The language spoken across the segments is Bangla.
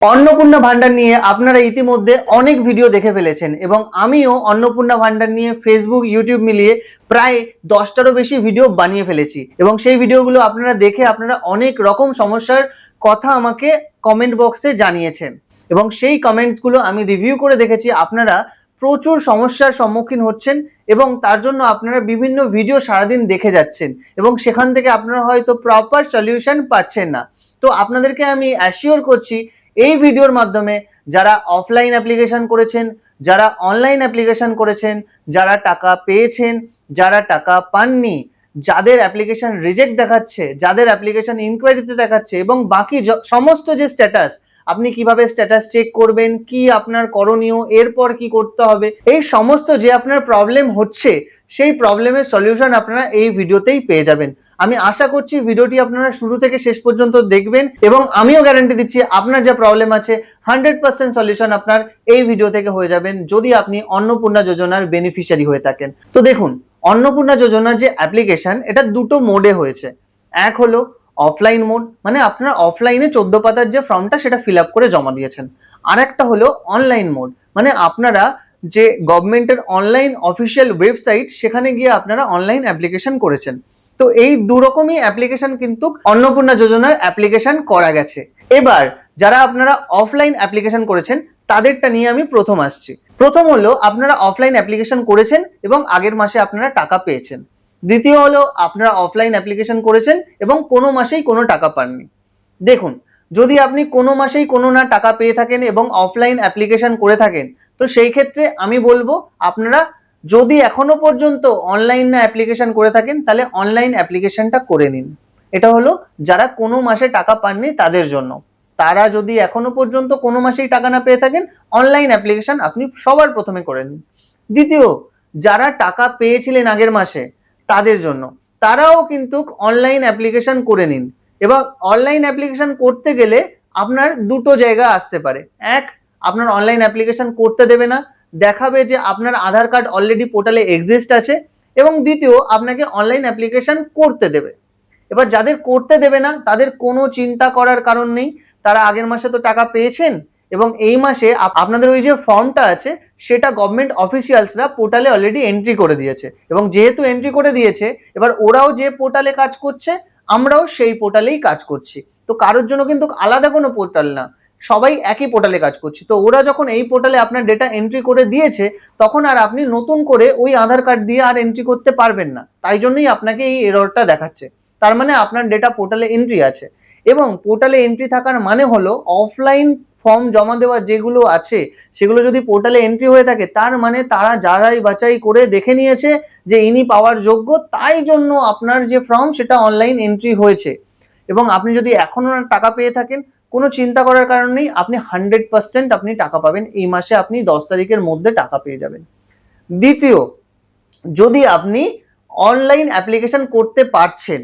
অন্নপূর্ণা ভান্ডার নিয়ে আপনারা ইতিমধ্যে অনেক ভিডিও দেখে ফেলেছেন এবং আমিও অন্নপূর্ণা ভান্ডার নিয়ে ফেসবুক ইউটিউব মিলিয়ে প্রায় 10টারও বেশি ভিডিও বানিয়ে ফেলেছি এবং সেই ভিডিওগুলো আপনারা দেখে আপনারা অনেক রকম সমস্যার কথা আমাকে কমেন্ট বক্সে জানিয়েছেন এবং সেই কমেন্টসগুলো আমি রিভিউ করে দেখেছি। আপনারা প্রচুর সমস্যার সম্মুখীন হচ্ছেন এবং তার জন্য আপনারা বিভিন্ন ভিডিও সারাদিন দেখে যাচ্ছেন এবং সেখান থেকে আপনারা হয়তো প্রপার সলিউশন পাচ্ছেন না। তো আপনাদেরকে আমি অ্যাসিওর করছি এই ভিডিওর মাধ্যমে যারা অফলাইন অ্যাপ্লিকেশন করেছেন, যারা অনলাইন অ্যাপ্লিকেশন করেছেন, যারা টাকা পেয়েছেন, যারা টাকা পাননি, যাদের অ্যাপ্লিকেশন রিজেক্ট দেখাচ্ছে, যাদের অ্যাপ্লিকেশন ইনকোয়ারিতে দেখাচ্ছে এবং বাকি সমস্ত যে স্ট্যাটাস, আপনি কিভাবে স্ট্যাটাস চেক করবেন, কি আপনার করণীয়, এরপর কি করতে হবে, এই সমস্ত যে আপনার প্রবলেম হচ্ছে সেই প্রবলেমের সলিউশন আপনারা এই ভিডিওতেই পেয়ে যাবেন। আমি আশা করছি ভিডিওটি আপনারা শুরু থেকে শেষ পর্যন্ত দেখবেন এবং আমিও গ্যারান্টি দিচ্ছি আপনার যে প্রবলেম আছে 100% সলিউশন আপনার এই ভিডিও থেকে হয়ে যাবেন যদি আপনি অন্নপূর্ণা যোজনার বেনিফিশিয়ারি হয়ে থাকেন। তো দেখুন, অন্নপূর্ণা যোজনার যে অ্যাপ্লিকেশন এটা দুটো মোডে হয়েছে। এক হলো অফলাইন মোড, মানে আপনারা অফলাইনে 14 পাতার যে ফর্মটা সেটা ফিল আপ করে জমা দিয়েছেন। আর একটা হলো অনলাইন মোড, মানে আপনারা যে গভর্নমেন্টের অনলাইন অফিসিয়াল ওয়েবসাইট সেখানে গিয়ে আপনারা অনলাইন অ্যাপ্লিকেশন করেছেন। তো এই দু রকমই অ্যাপ্লিকেশন কিন্তু অন্নপূর্ণা যোজনার অ্যাপ্লিকেশন করা গেছে। এবার যারা আপনারা অফলাইন অ্যাপ্লিকেশন করেছেন তাদেরটা নিয়ে আমি প্রথম আসছি। প্রথম হলো আপনারা অফলাইন অ্যাপ্লিকেশন করেছেন এবং আগের মাসে আপনারা টাকা পেয়েছেন। দ্বিতীয় হলো আপনারা অফলাইন অ্যাপ্লিকেশন করেছেন এবং কোনো মাসেই কোনো টাকা পাননি। দেখুন, যদি আপনি কোনো মাসেই কোনো না টাকা পেয়ে থাকেন এবং অফলাইন অ্যাপ্লিকেশন করে থাকেন তো সেই ক্ষেত্রে আমি বলবো আপনারা যদি এখনো পর্যন্ত অনলাইন না অ্যাপ্লিকেশন করে থাকেন তাহলে অনলাইন অ্যাপ্লিকেশনটা করে নিন। এটা হলো যারা কোনো মাসে টাকা পাননি তাদের জন্য। তারা যদি এখনো পর্যন্ত কোনো মাসেই টাকা না পেয়ে থাকেন অনলাইন অ্যাপ্লিকেশন আপনি সবার প্রথমে করে নিন। দ্বিতীয়, যারা টাকা পেয়েছিলেন আগের মাসে তাদের জন্য, তারাও কিন্তু অনলাইন অ্যাপ্লিকেশন করে নিন। এবং অনলাইন অ্যাপ্লিকেশন করতে গেলে আপনার দুটো জায়গা আসতে পারে। এক, আপনার অনলাইন অ্যাপ্লিকেশন করতে দেবে না, দেখাবে যে আপনার আধার কার্ড অলরেডি পোর্টালে এক্সিস্ট আছে। এবং দ্বিতীয়, আপনাকে অনলাইন অ্যাপ্লিকেশন করতে দেবে। এবার যাদের করতে দেবে না তাদের কোনো চিন্তা করার কারণ নেই, তারা আগের মাসে তো টাকা পেয়েছেন এবং এই মাসে আপনাদের ওই যে ফর্মটা আছে সেটা গভর্নমেন্ট অফিসিয়ালসরা পোর্টালে অলরেডি এন্ট্রি করে দিয়েছে এবং যেহেতু এন্ট্রি করে দিয়েছে এবার ওরাও যে পোর্টালে কাজ করছে আমরাও সেই পোর্টালেই কাজ করছি। তো কারোর জন্য কিন্তু আলাদা কোনো পোর্টাল না, সবাই একই পোর্টালে কাজ করছি। তো ওরা যখন এই পোর্টালে আপনার ডেটা এন্ট্রি করে দিয়েছে তখন আর আপনি নতুন করে ওই আধার কার্ড দিয়ে আর এন্ট্রি করতে পারবেন না, তাই জন্যই আপনাকে এই এররটা দেখাচ্ছে। তার মানে আপনার ডেটা পোর্টালে এন্ট্রি আছে এবং পোর্টালে এন্ট্রি থাকার মানে হলো অফলাইন ফর্ম জমা দেওয়া যেগুলো আছে সেগুলো যদি পোর্টালে এন্ট্রি হয়ে থাকে তার মানে তারা যারাই বাছাই করে দেখে নিয়েছে যে ইনি পাওয়ার যোগ্য, তাই জন্য আপনার যে ফর্ম সেটা অনলাইন এন্ট্রি হয়েছে। এবং আপনি যদি এখনো টাকা পেয়ে থাকেন কোনো চিন্তা করার কারণ নেই, আপনি 100% আপনি টাকা পাবেন। এই মাসে আপনি 10 তারিখের মধ্যে টাকা পেয়ে যাবেন। দ্বিতীয়, যদি আপনি অনলাইন অ্যাপ্লিকেশন করতে পারছেন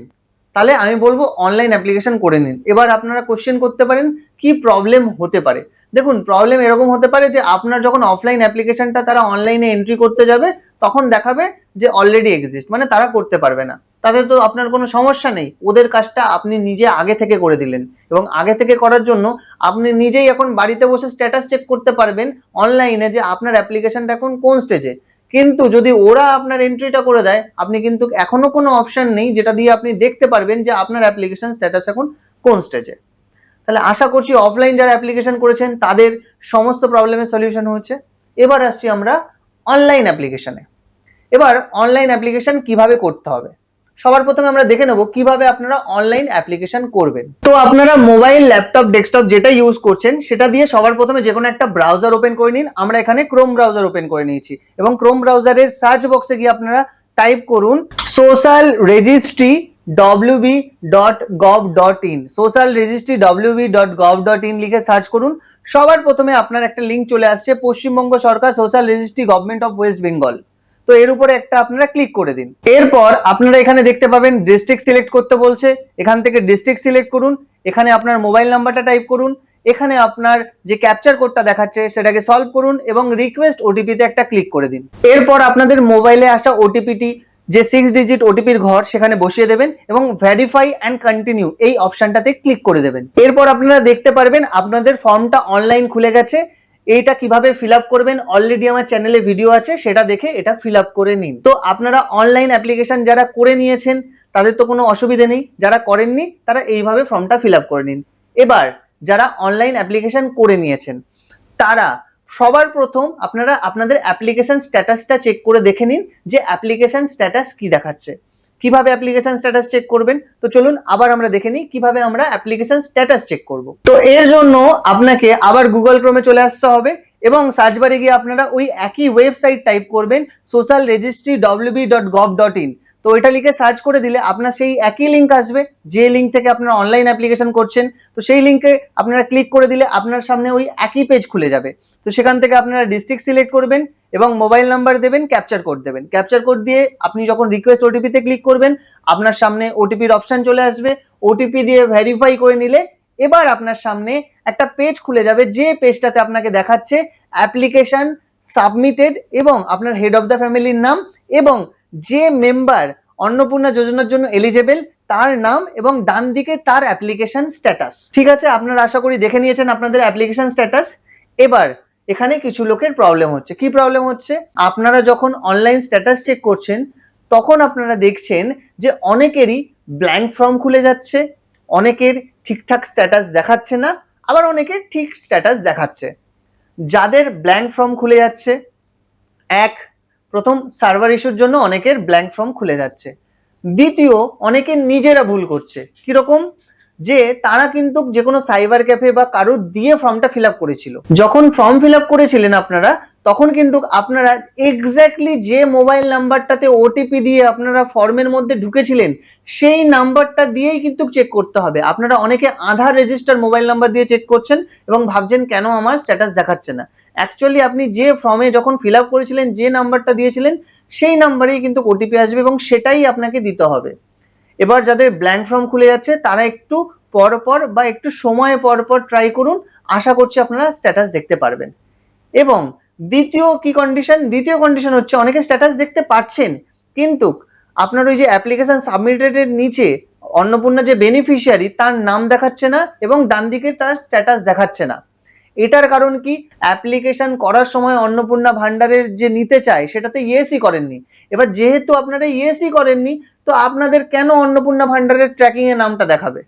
তাহলে আমি বলবো অনলাইন অ্যাপ্লিকেশন করে নিন। এবার আপনারা কোশ্চেন করতে পারেন কি প্রবলেম হতে পারে। দেখুন, প্রবলেম এরকম হতে পারে যে আপনার যখন অফলাইন অ্যাপ্লিকেশনটা তারা অনলাইনে এন্ট্রি করতে যাবে তখন দেখাবে যে অলরেডি এক্সিস্ট, মানে তারা করতে পারবে না। তাদের তো আপনার কোনো সমস্যা নেই, ওদের কাজটা আপনি নিজে আগে থেকে করে দিলেন এবং আগে থেকে করার জন্য আপনি নিজেই এখন বাড়িতে বসে স্ট্যাটাস চেক করতে পারবেন অনলাইনে যে আপনার অ্যাপ্লিকেশনটা এখন কোন স্টেজে। কিন্তু যদি ওরা আপনার এন্ট্রিটা করে দেয় আপনি কিন্তু এখনো কোনো অপশন নেই যেটা দিয়ে আপনি দেখতে পারবেন যে আপনার অ্যাপ্লিকেশন স্ট্যাটাস এখন কোন স্টেজে। তাহলে আশা করছি অফলাইন যারা অ্যাপ্লিকেশন করেছেন তাদের সমস্ত প্রবলেমের সলিউশন হয়েছে। এবার আসছি আমরা অনলাইন অ্যাপ্লিকেশনে। এবার অনলাইন অ্যাপ্লিকেশন কিভাবে করতে হবে সবার প্রথমে আমরা দেখে নেব কিভাবে আপনারা অনলাইন অ্যাপ্লিকেশন করবেন। তো আপনারা মোবাইল, ল্যাপটপ, ডেস্কটপ যেটা ইউজ করছেন সেটা দিয়ে সবার প্রথমে যে কোনো একটা ব্রাউজার ওপেন করে নিন। আমরা এখানে ক্রোম ব্রাউজার ওপেন করে নিয়েছি এবং ক্রোম ব্রাউজারের সার্চ বক্সে গিয়ে আপনারা টাইপ করুন socialregistry.wb.gov.in, socialregistry.wb.gov.in লিখে সার্চ করুন। সবার প্রথমে আপনার একটা লিঙ্ক চলে আসছে পশ্চিমবঙ্গ সরকার social registry government of West Bengal. তো এর উপরে একটা আপনারা ক্লিক করে দিন। এরপর আপনারা এখানে দেখতে পাবেন ডিস্ট্রিক্ট সিলেক্ট করতে বলছে, এখান থেকে ডিস্ট্রিক্ট সিলেক্ট করুন। এখানে আপনার মোবাইল নাম্বারটা টাইপ করুন, এখানে আপনার যে ক্যাপচার কোডটা দেখাচ্ছে সেটাকে সলভ করুন এবং রিকোয়েস্ট ওটিপিতে একটা ক্লিক করে দিন। এরপর আপনাদের মোবাইলে আসা ওটিপিটি যে 6 ডিজিট ওটিপির ঘর সেখানে বসিয়ে দেবেন এবং ভেরিফাই অ্যান্ড কন্টিনিউ এই অপশনটাতে ক্লিক করে দেবেন। এরপর আপনারা দেখতে পারবেন আপনাদের ফর্মটা অনলাইন খুলে গেছে। এইটা কিভাবে ফিল আপ করবেন অলরেডি আমার চ্যানেলে ভিডিও আছে, সেটা দেখে এটা ফিল আপ করে নিন। তো আপনারা অনলাইন অ্যাপ্লিকেশন যারা করে নিয়েছেন তাদের তো কোনো অসুবিধা নেই, যারা করেননি তারা এইভাবে ফর্মটা ফিল আপ করে নিন। এবার যারা অনলাইন অ্যাপ্লিকেশন করে নিয়েছেন তারা সবার প্রথম আপনারা আপনাদের অ্যাপ্লিকেশন স্ট্যাটাসটা চেক করে দেখে নিন যে অ্যাপ্লিকেশন স্ট্যাটাস কি দেখাচ্ছে। কিভাবে অ্যাপ্লিকেশন স্ট্যাটাস চেক করবেন, তো চলুন আবার আমরা দেখে নিই কিভাবে আমরা অ্যাপ্লিকেশন স্ট্যাটাস চেক করব। তো এর জন্য আপনাকে আবার গুগল ক্রোমে চলে আসতে হবে এবং সার্চ বারে গিয়ে আপনারা ওই একই ওয়েবসাইট টাইপ করবেন socialregistry.wb.gov.in। তো এটা লিখে সার্চ করে দিলে আপনার সেই একই লিঙ্ক আসবে যে লিঙ্ক থেকে আপনারা অনলাইন অ্যাপ্লিকেশন করছেন। তো সেই লিঙ্কে আপনারা ক্লিক করে দিলে আপনার সামনে ওই একই পেজ খুলে যাবে। তো সেখান থেকে আপনারা ডিস্ট্রিক্ট সিলেক্ট করবেন এবং মোবাইল নাম্বার দেবেন, ক্যাপচার কোড দেবেন। ক্যাপচার কোড দিয়ে আপনি যখন রিকোয়েস্ট ওটিপিতে ক্লিক করবেন আপনার সামনে ওটিপির অপশন চলে আসবে। ওটিপি দিয়ে ভেরিফাই করে নিলে এবার আপনার সামনে একটা পেজ খুলে যাবে যে পেজটাতে আপনাকে দেখাচ্ছে অ্যাপ্লিকেশন সাবমিটেড এবং আপনার হেড অফ দ্য ফ্যামিলির নাম এবং যে মেম্বার অন্নপূর্ণা যোজনার জন্য এলিজেবল তার নাম এবং ডান দিকে তার অ্যাপ্লিকেশন স্ট্যাটাস। ঠিক আছে, আপনারা আশা করি দেখে নিয়েছেন আপনাদের অ্যাপ্লিকেশন স্ট্যাটাস। এবার এখানে কিছু লোকের প্রবলেম হচ্ছে। কি প্রবলেম হচ্ছে? আপনারা যখন অনলাইন স্ট্যাটাস চেক করছেন তখন আপনারা দেখছেন যে অনেকেরই ব্ল্যাঙ্ক ফর্ম খুলে যাচ্ছে, অনেকের ঠিকঠাক স্ট্যাটাস দেখাচ্ছে না, আবার অনেকের ঠিক স্ট্যাটাস দেখাচ্ছে। যাদের ব্ল্যাঙ্ক ফর্ম খুলে যাচ্ছে, প্রথম সার্ভার ইস্যুর জন্য অনেকের ব্ল্যাঙ্ক ফর্ম খুলে যাচ্ছে। দ্বিতীয়, অনেকে নিজেরা ভুল করছে। কিরকম? যে তারা কিন্তু যে কোনো সাইবার ক্যাফে বা কারোর দিয়ে ফর্মটা ফিল আপ করেছিল। যখন ফর্ম ফিল আপ করেছিলেন আপনারা তখন কিন্তু আপনারা এক্স্যাক্টলি যে মোবাইল নাম্বারটাতে ওটিপি দিয়ে আপনারা ফর্মের মধ্যে ঢুকেছিলেন সেই নাম্বারটা দিয়েই কিন্তু চেক করতে হবে। আপনারা অনেকে আধার রেজিস্টার মোবাইল নাম্বার দিয়ে চেক করছেন এবং ভাবছেন কেন আমার স্ট্যাটাস দেখাচ্ছে না। অ্যাকচুয়ালি আপনি যে ফর্মে যখন ফিল আপ করেছিলেন যে নাম্বারটা দিয়েছিলেন সেই নাম্বারেই কিন্তু ওটিপি আসবে এবং সেটাই আপনাকে দিতে হবে। এবার যাদের ব্ল্যাঙ্ক ফর্ম খুলে যাচ্ছে তারা একটু পরপর বা একটু সময় পরপর ট্রাই করুন, আশা করছি আপনারা স্ট্যাটাস দেখতে পারবেন। এবং দ্বিতীয় কন্ডিশন হচ্ছে অনেকে স্ট্যাটাস দেখতে পাচ্ছেন কিন্তু আপনার ওই যে অ্যাপ্লিকেশন সাবমিটেডের নিচে অন্নপূর্ণা যে বেনিফিশিয়ারি তার নাম দেখাচ্ছে না এবং ডান দিকে তার স্ট্যাটাস দেখাচ্ছে না। এটার কারণ কি? অ্যাপ্লিকেশন করার সময় অন্নপূর্ণা ভান্ডারের যে নিতে চায় সেটাতে ইয়েসই করেননি। এবার যেহেতু আপনারা ইয়েসই করেননি তো আপনাদের কেন অন্নপূর্ণা ভান্ডারের ট্র্যাকিং এ নামটা দেখাবে?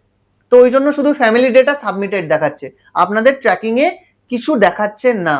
তো ওই জন্য শুধু ফ্যামিলি ডেটা সাবমিটেড দেখাচ্ছে, আপনাদের ট্র্যাকিং এ কিছু দেখাচ্ছে না।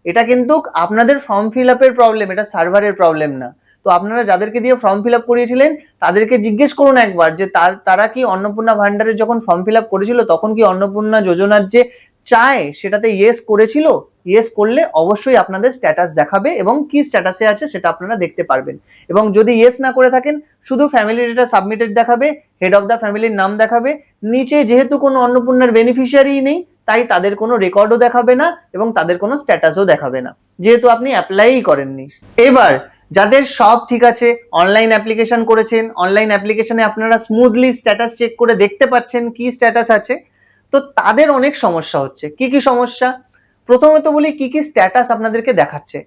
এটা কিন্তু আপনাদের ফর্ম ফিল আপের প্রবলেম, এটা সার্ভারের প্রবলেম না। তো আপনারা যাদেরকে দিয়ে ফর্ম ফিল আপ করিয়েছিলেন তাদেরকে জিজ্ঞেস করুন একবার যে তারা কি অন্নপূর্ণা ভান্ডারের যখন ফর্ম ফিল আপ করেছিল তখন কি অন্নপূর্ণা যোজনার যে চায় সেটাতে ইয়েস করেছিল? ইয়েস করলে অবশ্যই আপনাদের স্ট্যাটাস দেখাবে এবং কি স্ট্যাটাসে আছে সেটা আপনারা দেখতে পারবেন। এবং যদি ইয়েস না করে থাকেন শুধু ফ্যামিলি ডেটা সাবমিটেড দেখাবে, হেড অফ দ্য ফ্যামিলির নাম দেখাবে, নিচে যেহেতু কোনো অন্নপূর্ণার বেনিফিশিয়ারি নেই তাই তাদের কোনো রেকর্ডও দেখাবে না এবং তাদের কোনো স্ট্যাটাসও দেখাবে না যেহেতু আপনি অ্যাপ্লাই করেননি। এবার যাদের সব ঠিক আছে, অনলাইন অ্যাপ্লিকেশন করেছেন, অনলাইন অ্যাপ্লিকেশনে আপনারা স্মুথলি স্ট্যাটাস চেক করে দেখতে পাচ্ছেন কি স্ট্যাটাস আছে, তো তাদের অনেক সমস্যা হচ্ছে। কি কি সমস্যা? প্রথমত বলি কি কি স্ট্যাটাস আপনাদেরকে দেখাচ্ছে।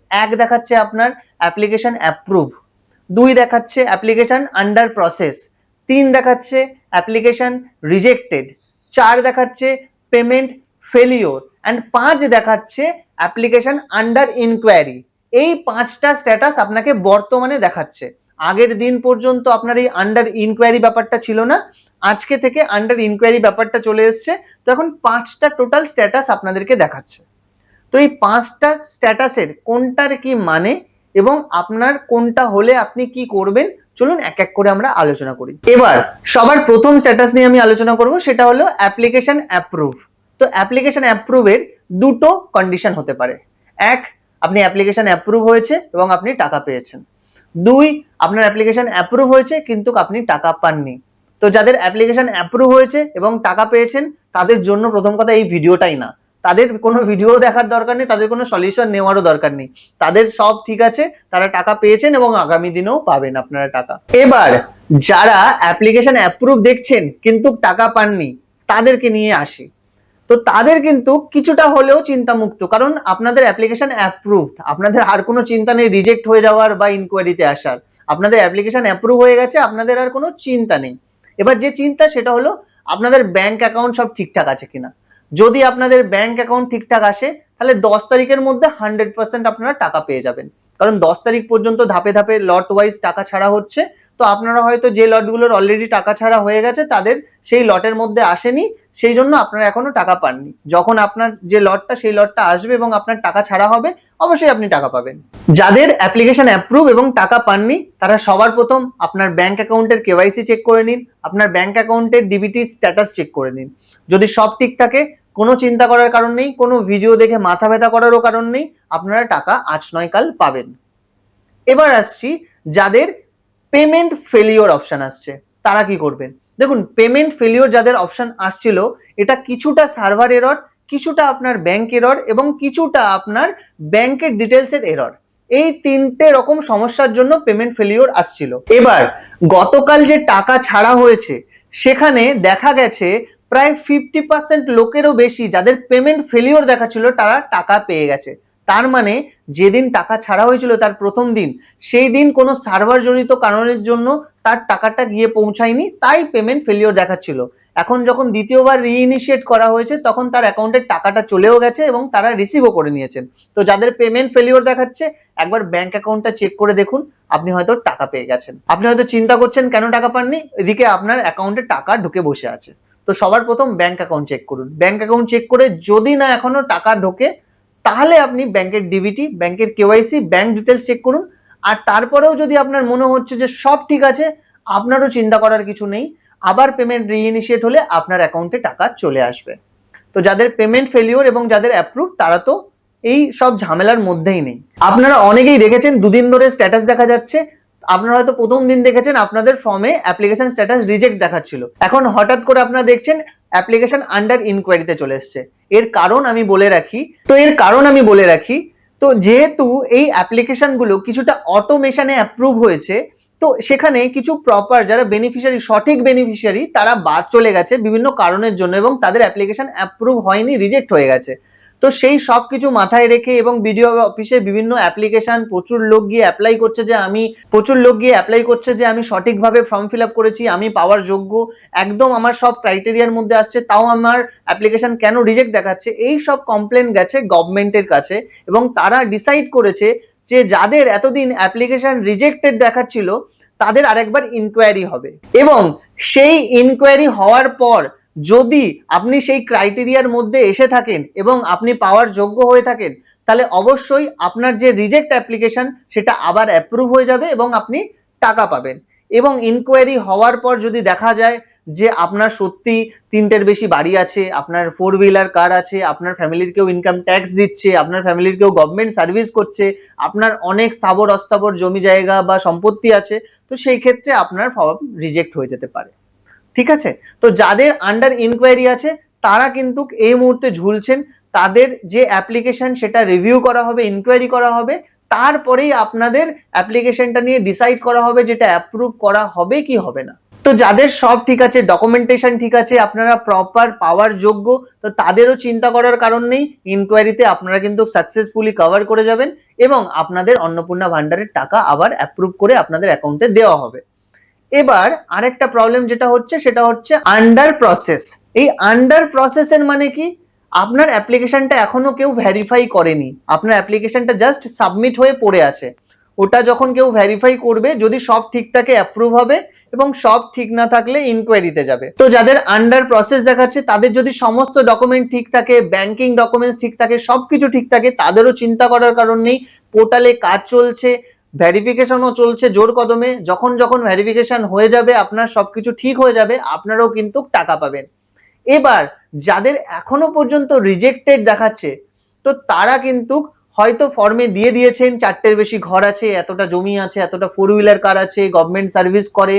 দেখাচ্ছে আপনার অ্যাপ্লিকেশন অ্যাপ্রুভ, 2 দেখাচ্ছে অ্যাপ্লিকেশন আন্ডার প্রসেস, 3 দেখাচ্ছে অ্যাপ্লিকেশন রিজেক্টেড, 4 দেখাচ্ছে পেমেন্ট ফেলিওর অ্যান্ড 5 দেখাচ্ছে অ্যাপ্লিকেশন আন্ডার ইনকোয়ারি। এই 5টা স্ট্যাটাস আপনাকে বর্তমানে দেখাচ্ছে। আগের দিন পর্যন্ত আপনার এই আন্ডার ইনকোয়ারি ব্যাপারটা ছিল না, আজকে থেকে আন্ডার ইনকোয়ারি ব্যাপারটা চলে এসছে। তো এখন 5টা টোটাল স্ট্যাটাস আপনাদেরকে দেখাচ্ছে। তো এই 5টা স্ট্যাটাসের কোনটার কি মানে এবং আপনার কোনটা হলে আপনি কি করবেন চলুন এক এক করে আমরা আলোচনা করি। এবার সবার প্রথম স্ট্যাটাস নিয়ে আমি আলোচনা করব, সেটা হলো অ্যাপ্লিকেশন অ্যাপ্রুভ। তো অ্যাপ্লিকেশন অ্যাপ্রুভের দুটো কন্ডিশন হতে পারে। আপনি অ্যাপ্লিকেশন অ্যাপ্রুভ হয়েছে এবং আপনি টাকা পেয়েছেন। 2, আপনার অ্যাপ্লিকেশন অ্যাপ্রুভ হয়েছে কিন্তু আপনি টাকা পাননি। তো যাদের অ্যাপ্লিকেশন অ্যাপ্রুভ হয়েছে এবং টাকা পেয়েছেন তাদের জন্য প্রথম কথা এই ভিডিওটাই না, তাদের কোনো ভিডিও দেখার দরকার নেই, তাদের কোনো সলিউশন নেওয়ারও দরকার নেই, তাদের সব ঠিক আছে, তারা টাকা পেয়েছেন এবং আগামী দিনেও পাবেন আপনারা টাকা। এবার যারা অ্যাপ্লিকেশন অ্যাপ্রুভ দেখছেন কিন্তু টাকা পাননি তাদেরকে নিয়ে আসি। তো তাদের কিন্তু কিছুটা হলেও চিন্তামুক্ত, কারণ আপনাদের অ্যাপ্লিকেশন অ্যাপ্রুভড, আপনাদের আর কোনো চিন্তা নেই রিজেক্ট হয়ে যাওয়ার বা ইনকোয়ারিতে আসার। আপনাদের অ্যাপ্লিকেশন অ্যাপ্রুভ হয়ে গেছে, আপনাদের আর কোনো চিন্তা নেই। এবার যে চিন্তা সেটা হলো আপনাদের ব্যাংক অ্যাকাউন্ট সব ঠিকঠাক আছে কিনা। যদি আপনাদের ব্যাংক অ্যাকাউন্ট ঠিকঠাক আসে তাহলে 10 তারিখের মধ্যে 100% আপনারা টাকা পেয়ে যাবেন, কারণ 10 তারিখ পর্যন্ত ধাপে ধাপে লট ওয়াইজ টাকা ছাড়া হচ্ছে। তো আপনারা হয়তো যে লটগুলোর অলরেডি টাকা ছাড়া হয়ে গেছে তাদের সেই লটের মধ্যে আসেনি, সেই জন্য আপনারা এখনো টাকা পাননি। যখন আপনার যে লটটা সেই লটটা আসবে এবং আপনার টাকা ছাড়া হবে, অবশ্যই আপনি টাকা পাবেন। যাদের অ্যাপ্লিকেশন অ্যাপ্রুভ এবং টাকা পাননি তারা সবার প্রথম আপনার ব্যাংক অ্যাকাউন্টের কেওয়াইসি চেক করে নিন, আপনার ব্যাংক অ্যাকাউন্টের ডিবিটি স্ট্যাটাস চেক করে নিন। যদি সব ঠিক থাকে কোনো চিন্তা করার কারণ নেই, কোনো ভিডিও দেখে মাথা ব্যথা করারও কারণ নেই, আপনারা টাকা আজ নয় কাল পাবেন। এবার আসছি যাদের পেমেন্ট ফেলিওর অপশন আসছে তারা কি করবেন। দেখুন, পেমেন্ট ফেলিওর যাদের অপশন আসছিল এটা কিছুটা সার্ভার এরর, কিছুটা আপনার ব্যাংক এরর এবং কিছুটা আপনার ব্যাংকের ডিটেলসের এরর, এই তিনটে রকম সমস্যার জন্য পেমেন্ট ফেলিওর আসছিল। এবার গতকাল যে টাকা ছাড়া হয়েছে সেখানে দেখা গেছে প্রায় 50% লোকেরও বেশি যাদের পেমেন্ট ফেলিওর দেখাচ্ছিল তারা টাকা পেয়ে গেছে। তার মানে যেদিন টাকা ছাড়া হয়েছিল তার প্রথম দিন, সেই দিন কোনো সার্ভার জড়িত কারণের জন্য তার টাকাটা গিয়ে পৌঁছায়নি, তাই পেমেন্ট ফেলিওর দেখাচ্ছিল। এখন যখন দ্বিতীয়বার রিইনিশিয়েট করা হয়েছে তখন তার অ্যাকাউন্টের টাকাটা চলেও গেছে এবং তারা রিসিভও করে নিয়েছেন। তো যাদের পেমেন্ট ফেলিওর দেখাচ্ছে একবার ব্যাংক অ্যাকাউন্টটা চেক করে দেখুন, আপনি হয়তো টাকা পেয়ে গেছেন। আপনি হয়তো চিন্তা করছেন কেন টাকা পাননি, এদিকে আপনার অ্যাকাউন্টে টাকা ঢুকে বসে আছে। তো সবার প্রথম ব্যাংক অ্যাকাউন্ট চেক করুন। ব্যাংক অ্যাকাউন্ট চেক করে যদি না এখনো টাকা ঢোকে তাহলে আপনি ব্যাংকের ডিবিটি, ব্যাংকের কেওয়াইসি, ব্যাংক ডিটেলস চেক করুন। আর তারপরেও যদি আপনার মনে হচ্ছে যে সব ঠিক আছে, আপনারও চিন্তা করার কিছু নেই, আবার পেমেন্ট রিইনিশিয়েট হলে আপনার অ্যাকাউন্টে টাকা চলে আসবে। তো যাদের পেমেন্ট ফেলিওর এবং যাদের অ্যাপ্রুভ তারা তো এই সব ঝামেলার মধ্যেই নেই। আপনারা অনেকেই দেখেছেন দুদিন ধরে স্ট্যাটাস দেখা যাচ্ছে, আপনারা হয়তো প্রথম দিন দেখেছেন আপনাদের ফর্মে অ্যাপ্লিকেশন স্ট্যাটাস রিজেক্ট দেখাচ্ছিল, এখন হঠাৎ করে আপনারা দেখছেন অ্যাপ্লিকেশন আন্ডার ইনকোয়ারিতে চলে এসছে। এর কারণ আমি বলে রাখি, তো যেহেতু এই অ্যাপ্লিকেশনগুলো কিছুটা অটোমেশনে অ্যাপ্রুভ হয়েছে, তো সেখানে কিছু প্রপার যারা বেনিফিশিয়ারি, সঠিক বেনিফিশিয়ারি তারা বাদ চলে গেছে বিভিন্ন কারণের জন্য এবং তাদের অ্যাপ্লিকেশন অ্যাপ্রুভ হয়নি, রিজেক্ট হয়ে গেছে। তো সেই সব কিছু মাথায় রেখে এবং বিডিও অফিসে বিভিন্ন অ্যাপ্লিকেশন প্রচুর লোক গিয়ে অ্যাপ্লাই করছে যে আমি সঠিকভাবে ফর্ম ফিল আপ করেছি, আমি পাওয়ার যোগ্য, একদম আমার সব ক্রাইটেরিয়ার মধ্যে আসছে, তাও আমার অ্যাপ্লিকেশন কেন রিজেক্ট দেখাচ্ছে, এই সব কমপ্লেন গেছে গভর্নমেন্টের কাছে এবং তারা ডিসাইড করেছে যে যাদের এতদিন অ্যাপ্লিকেশন রিজেক্টেড দেখাচ্ছিল তাদের আরেকবার ইনকোয়ারি হবে এবং সেই ইনকোয়ারি হওয়ার পর যদি আপনি সেই ক্রাইটেরিয়ার মধ্যে এসে থাকেন এবং আপনি পাওয়ার যোগ্য হয়ে থাকেন তাহলে অবশ্যই আপনার যে রিজেক্ট অ্যাপ্লিকেশন সেটা আবার অ্যাপ্রুভ হয়ে যাবে এবং আপনি টাকা পাবেন। এবং ইনকোয়ারি হওয়ার পর যদি দেখা যায় যে আপনার সত্যি 3টের বেশি বাড়ি আছে, আপনার 4 হুইলার কার আছে, আপনার ফ্যামিলির কেউ ইনকাম ট্যাক্স দিচ্ছে, আপনার ফ্যামিলির কেউ গভর্নমেন্ট সার্ভিস করছে, আপনার অনেক স্থাবর অস্থাবর জমি জায়গা বা সম্পত্তি আছে, তো সেই ক্ষেত্রে আপনার ফর্ম রিজেক্ট হয়ে যেতে পারে। ঠিক আছে, তো যাদের আন্ডার ইনকোয়ারি আছে তারা কিন্তু এই মুহূর্তে ঝুলছেন, তাদের যে অ্যাপ্লিকেশন সেটা রিভিউ করা হবে, ইনকোয়ারি করা হবে, তারপরেই আপনাদের অ্যাপ্লিকেশনটা নিয়ে ডিসাইড করা হবে যেটা অ্যাপ্রুভ করা হবে কি হবে না। তো যাদের সব ঠিক আছে, ডকুমেন্টেশন ঠিক আছে, আপনারা প্রপার পাওয়ার যোগ্য, তো তাদেরও চিন্তা করার কারণ নেই, ইনকোয়ারিতে আপনারা কিন্তু সাকসেসফুলি কভার করে যাবেন এবং আপনাদের অন্নপূর্ণা ভান্ডারের টাকা আবার অ্যাপ্রুভ করে আপনাদের অ্যাকাউন্টে দেওয়া হবে। এবার আরেকটা প্রবলেম যেটা হচ্ছে সেটা হচ্ছে আন্ডার প্রসেস। এই আন্ডার প্রসেসের মানে কি, আপনার অ্যাপ্লিকেশনটা এখনো কেউ ভেরিফাই করেনি, আপনার অ্যাপ্লিকেশনটা জাস্ট সাবমিট হয়ে পড়ে আছে, ওটা যখন কেউ ভেরিফাই করবে যদি সব ঠিক থাকে অ্যাপ্রুভ হবে এবং সব ঠিক না থাকলে ইনকোয়ারিতে যাবে। তো যাদের আন্ডার প্রসেস দেখাচ্ছে তাদের যদি সমস্ত ডকুমেন্ট ঠিক থাকে, ব্যাংকিং ডকুমেন্টস ঠিক থাকে, সবকিছু ঠিক থাকে, তাদেরও চিন্তা করার কারণ নেই, পোর্টালে কাজ চলছে, ভেরিফিকেশনও চলছে জোর কদমে, যখন যখন ভেরিফিকেশন হয়ে যাবে আপনার সবকিছু ঠিক হয়ে যাবে, আপনারাও কিন্তু টাকা পাবেন। এবার যাদের এখনো পর্যন্ত রিজেক্টেড দেখাচ্ছে তো তারা কিন্তু হয়তো ফর্মে দিয়ে দিয়েছেন 4টের বেশি ঘর আছে, এতটা জমি আছে, এতটা 4 হুইলার কার আছে, গভর্নমেন্ট সার্ভিস করে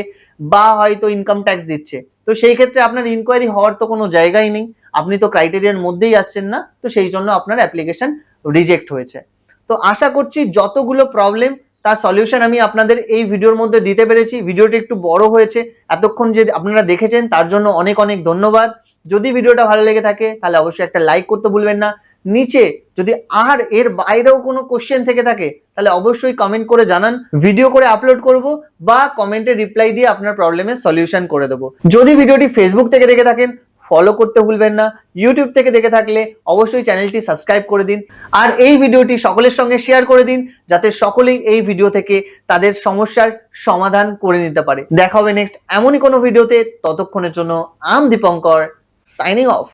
বা হয়তো ইনকাম ট্যাক্স দিচ্ছে, তো সেই ক্ষেত্রে আপনার ইনকোয়ারি হওয়ার তো কোনো জায়গাই নেই, আপনি তো ক্রাইটেরিয়ার মধ্যেই আসছেন না, তো সেই জন্য আপনার অ্যাপ্লিকেশন রিজেক্ট হয়েছে। তো আশা করছি যতগুলো প্রবলেম তার সলিউশন আমি আপনাদের এই ভিডিওর মধ্যে দিতে পেরেছি। ভিডিওটি একটু বড় হয়েছে, এতক্ষণ যে আপনারা দেখেছেন তার জন্য অনেক অনেক ধন্যবাদ। যদি ভিডিওটা ভালো লেগে থাকে তাহলে অবশ্যই একটা লাইক করতে ভুলবেন না, নিচে যদি আর এর বাইরেও কোনো কোশ্চেন থেকে থাকে তাহলে অবশ্যই কমেন্ট করে জানান, ভিডিও করে আপলোড করব বা কমেন্টে রিপ্লাই দিয়ে আপনার প্রবলেমের সলিউশন করে দেবো। যদি ভিডিওটি ফেসবুক থেকে দেখে থাকেন ফলো করতে ভুলবেন না, ইউটিউব থেকে দেখে থাকলে অবশ্যই চ্যানেলটি সাবস্ক্রাইব করে দিন আর এই ভিডিওটি সকলের সঙ্গে শেয়ার করে দিন যাতে সকলেই এই ভিডিও থেকে তাদের সমস্যার সমাধান করে নিতে পারে। দেখা হবে নেক্সট এমনই কোনো ভিডিওতে, ততক্ষণের জন্য আম দীপঙ্কর সাইনিং অফ।